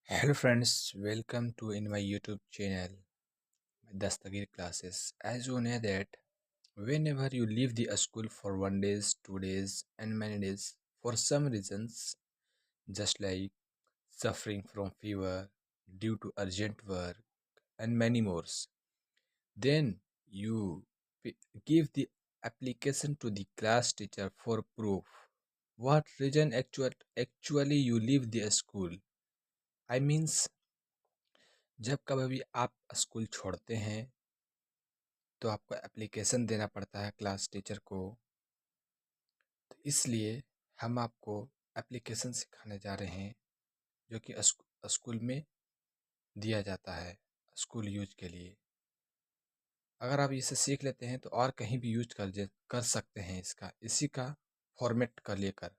Hello friends, welcome to in my YouTube channel Dastagir classes. As you know that whenever you leave the school for 1 days, 2 days and many days for some reasons, just like suffering from fever due to urgent work and many more, then you give the application to the class teacher for proof. What reason actually you leave the school? I means जब कभी भी आप school छोड़ते हैं तो आपको application देना पड़ता है क्लास टीचर को। तो इसलिए हम आपको एप्लीकेशन सिखाने जा रहे हैं जो कि स्कूल में दिया जाता है स्कूल यूज के लिए। अगर आप इसे सीख लेते हैं तो और कहीं भी यूज कर सकते हैं इसका इसी का फॉर्मेट कर लेकर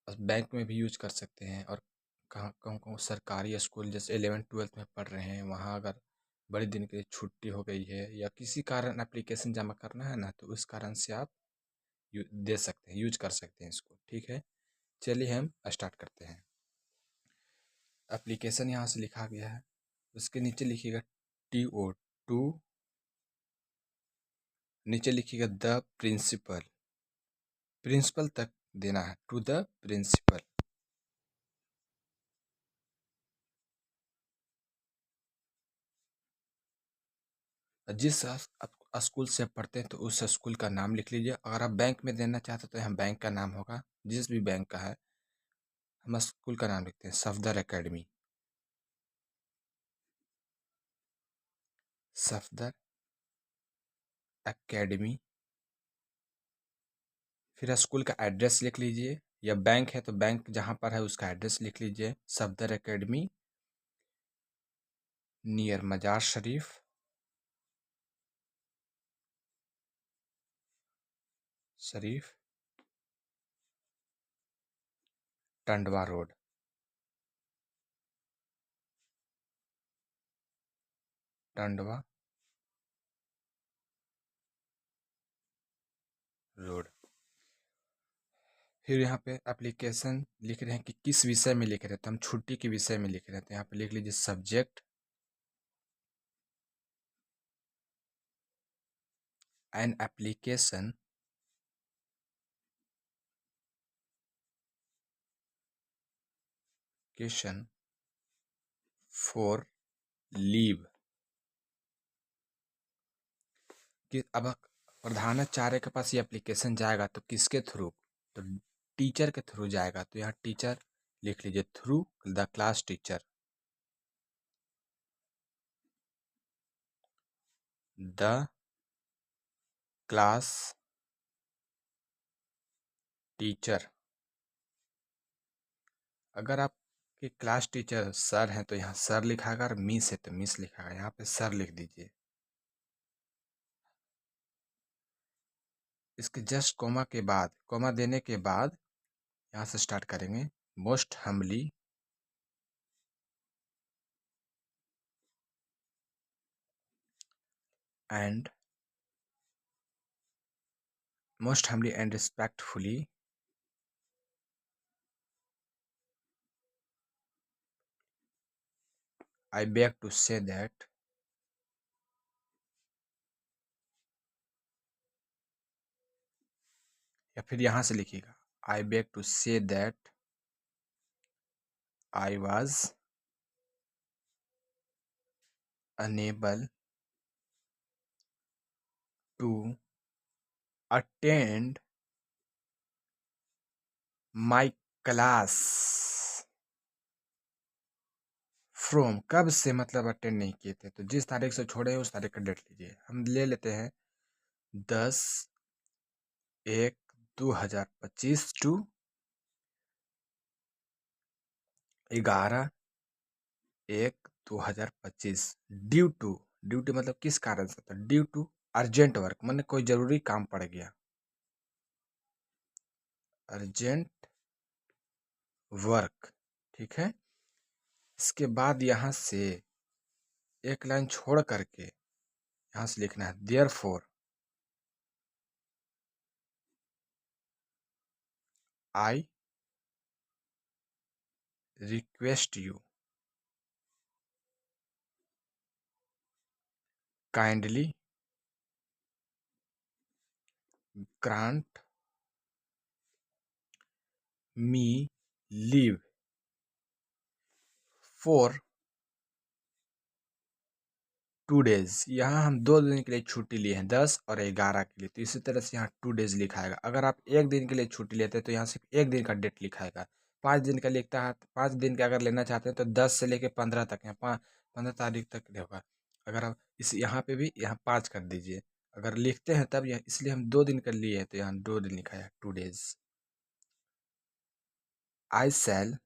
बैंक में भी यूज कर सकते हैं। और कहाँ कहूँ कहूँ सरकारी स्कूल जैसे 11th-12th में पढ़ रहे हैं वहाँ अगर बड़े दिन के लिए छुट्टी हो गई है या किसी कारण एप्लीकेशन जमा करना है ना तो उस कारण से आप दे सकते हैं, यूज कर सकते हैं इसको। ठीक है, चलिए हम स्टार्ट करते हैं। एप्लीकेशन यहाँ से लिखा गया है, उसके नीचे लिखिएगा TO2, नीचे लिखिएगा द प्रिंसिपल, प्रिंसिपल तक देना है, टू द प्रिंसिपल। जिस स्कूल से आप पढ़ते हैं तो उस स्कूल का नाम लिख लीजिए। अगर आप बैंक में देना चाहते हैं तो यहाँ बैंक का नाम होगा, जिस भी बैंक का है। हम स्कूल का नाम लिखते हैं सफदर एकेडमी, सफदर एकेडमी। फिर स्कूल का एड्रेस लिख लीजिए, या बैंक है तो बैंक जहाँ पर है उसका एड्रेस लिख लीजिए। सफदर एकेडमी नियर मजार शरीफ, टंडवा रोड, टंडवा रोड। फिर यहाँ पे एप्लीकेशन लिख रहे हैं कि किस विषय में लिख रहे हैं, तो हम छुट्टी के विषय में लिख रहे हैं तो यहाँ पे लिख लीजिए subject and application for leave. कि अब प्रधानाचार्य के पास ये एप्लीकेशन जाएगा तो किसके थ्रू, तो टीचर के थ्रू जाएगा। तो यहाँ टीचर लिख लीजिए through the class teacher, the class teacher. अगर आपके क्लास टीचर सर हैं तो यहाँ सर लिखाएगा, और मिस है तो मिस लिखाएगा। यहाँ पे सर लिख दीजिए। इसके जस्ट कॉमा के बाद, कॉमा देने के बाद यहाँ से स्टार्ट करेंगे। Most humbly and respectfully I beg to say that या फिर यहाँ से लिखिएगा I beg to say that I was unable to attend my class from. कब से मतलब अटेंड नहीं किए थे, तो जिस तारीख से छोड़े उस तारीख का डेट लीजिए। हम ले लेते हैं 10/1/2025 टू 11/1/2025। ड्यू टू मतलब किस कारण से, तो ड्यू टू अर्जेंट वर्क, मैंने कोई जरूरी काम पड़ गया, अर्जेंट वर्क। ठीक है, इसके बाद यहाँ से एक लाइन छोड़ करके यहाँ से लिखना है therefore I request you kindly grant me leave for 2 days। यहाँ हम 2 दिन के लिए छुट्टी लिए हैं, 10 और 11 के लिए, तो इसी तरह से यहाँ 2 days लिखाएगा। अगर आप 1 दिन के लिए छुट्टी लेते हैं तो यहाँ सिर्फ 1 दिन का डेट लिखाएगा। 5 दिन का लिखता है, 5 दिन का अगर लेना चाहते हैं तो 10 से लेके 15 तक, यहाँ 15 तारीख तक होगा। अगर आप इस यहाँ पे भी यहाँ 5 कर दीजिए, अगर लिखते हैं तब यह, इसलिए हम 2 दिन का लिए हैं तो यहाँ 2 दिन लिखा है, 2 days। I shell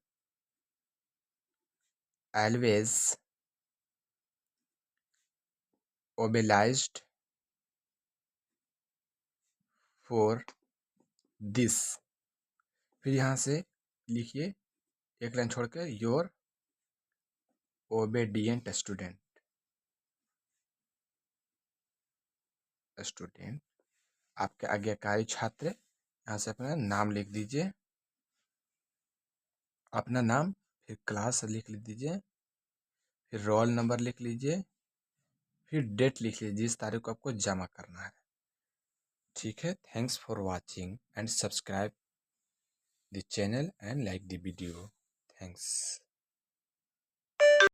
always obliged for this। फिर यहाँ से लिखिए एक लाइन छोड़कर, योर ओबेडिएंट स्टूडेंट, आपके आज्ञाकारी छात्र। यहाँ से अपना नाम लिख दीजिए, अपना नाम, फिर क्लास लिख दीजिए, फिर रोल नंबर लिख लीजिए, फिर डेट लिख लीजिए जिस तारीख को आपको जमा करना है। ठीक है, thanks for watching and subscribe the channel and like the video. Thanks.